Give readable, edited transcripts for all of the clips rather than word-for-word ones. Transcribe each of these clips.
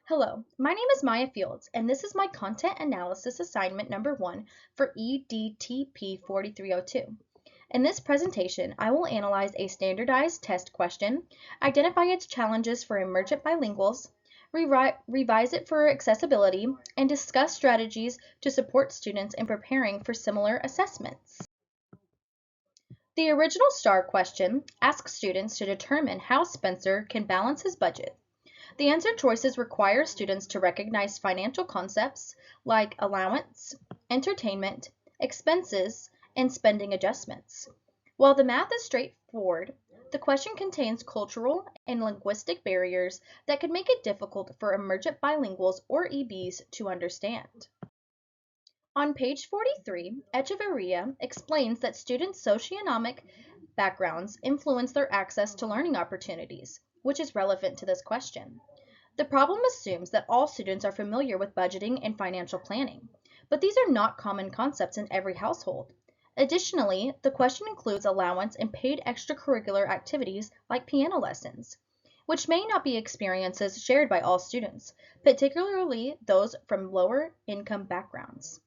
Hello, my name is Maya Fields, and this is my content analysis assignment number 1 for EDTP4302. In this presentation, I will analyze a standardized test question, identify its challenges for emergent bilinguals, revise it for accessibility, and discuss strategies to support students in preparing for similar assessments. The original STAR question asks students to determine how Spencer can balance his budget. The answer choices require students to recognize financial concepts like allowance, entertainment, expenses, and spending adjustments. While the math is straightforward, the question contains cultural and linguistic barriers that could make it difficult for emergent bilinguals or EBs to understand. On page 43, Echeverria explains that students' socioeconomic backgrounds influence their access to learning opportunities, which is relevant to this question. The problem assumes that all students are familiar with budgeting and financial planning, but these are not common concepts in every household. Additionally, the question includes allowance and paid extracurricular activities like piano lessons, which may not be experiences shared by all students, particularly those from lower income backgrounds.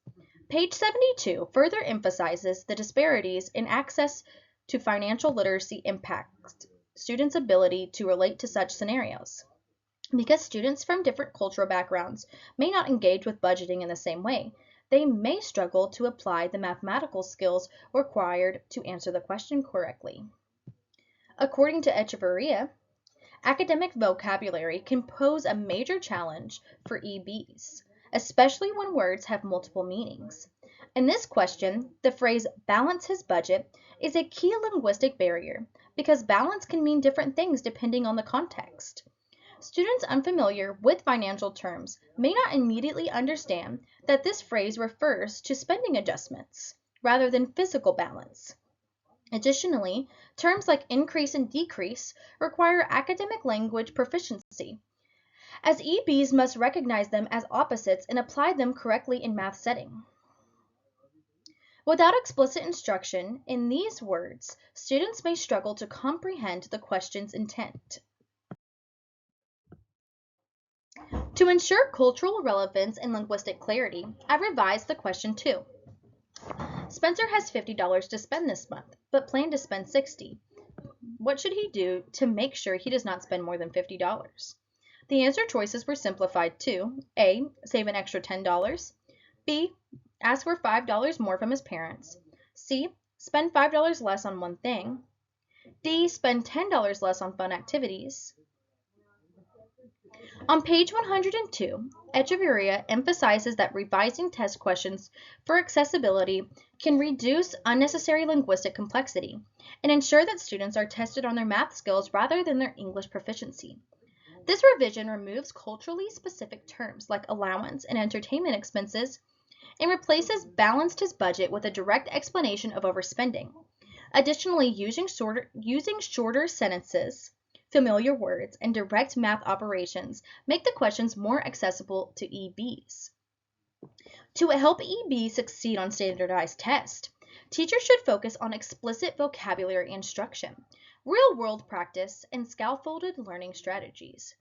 Page 72 further emphasizes the disparities in access to financial literacy impact students' ability to relate to such scenarios. Because students from different cultural backgrounds may not engage with budgeting in the same way, they may struggle to apply the mathematical skills required to answer the question correctly. According to Echeverria, academic vocabulary can pose a major challenge for EBs, especially when words have multiple meanings. In this question, the phrase balance his budget is a key linguistic barrier because balance can mean different things depending on the context. Students unfamiliar with financial terms may not immediately understand that this phrase refers to spending adjustments rather than physical balance. Additionally, terms like increase and decrease require academic language proficiency, as EBs must recognize them as opposites and apply them correctly in math setting. Without explicit instruction in these words, students may struggle to comprehend the question's intent. To ensure cultural relevance and linguistic clarity, I revised the question too. Spencer has $50 to spend this month, but planned to spend $60. What should he do to make sure he does not spend more than $50? The answer choices were simplified to A. Save an extra $10, B. Ask for $5 more from his parents, C. Spend $5 less on one thing, D. Spend $10 less on fun activities. On page 102, Echeverria emphasizes that revising test questions for accessibility can reduce unnecessary linguistic complexity and ensure that students are tested on their math skills rather than their English proficiency. This revision removes culturally specific terms like allowance and entertainment expenses and replaces balanced his budget with a direct explanation of overspending. Additionally, using shorter sentences, familiar words, and direct math operations make the questions more accessible to EBs. To help EBs succeed on standardized tests, teachers should focus on explicit vocabulary instruction, real-world practice, and scaffolded learning strategies.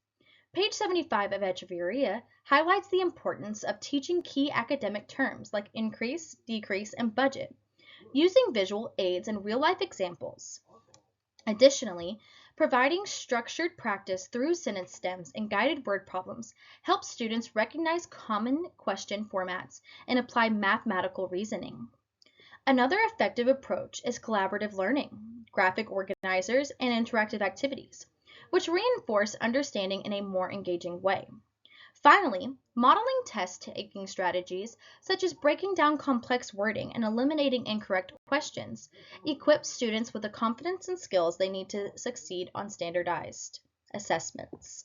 Page 75 of Echeverria highlights the importance of teaching key academic terms like increase, decrease, and budget, using visual aids and real-life examples. Additionally, providing structured practice through sentence stems and guided word problems helps students recognize common question formats and apply mathematical reasoning. Another effective approach is collaborative learning, graphic organizers, and interactive activities, which reinforce understanding in a more engaging way. Finally, modeling test-taking strategies, such as breaking down complex wording and eliminating incorrect questions, equips students with the confidence and skills they need to succeed on standardized assessments.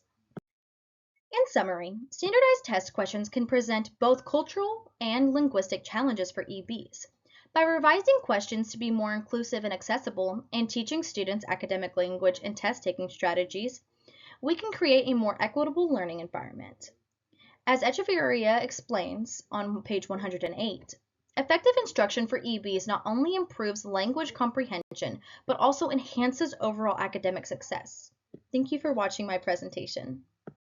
In summary, standardized test questions can present both cultural and linguistic challenges for EBs. By revising questions to be more inclusive and accessible and teaching students academic language and test-taking strategies, we can create a more equitable learning environment. As Echeverria explains on page 108, effective instruction for EBs not only improves language comprehension, but also enhances overall academic success. Thank you for watching my presentation.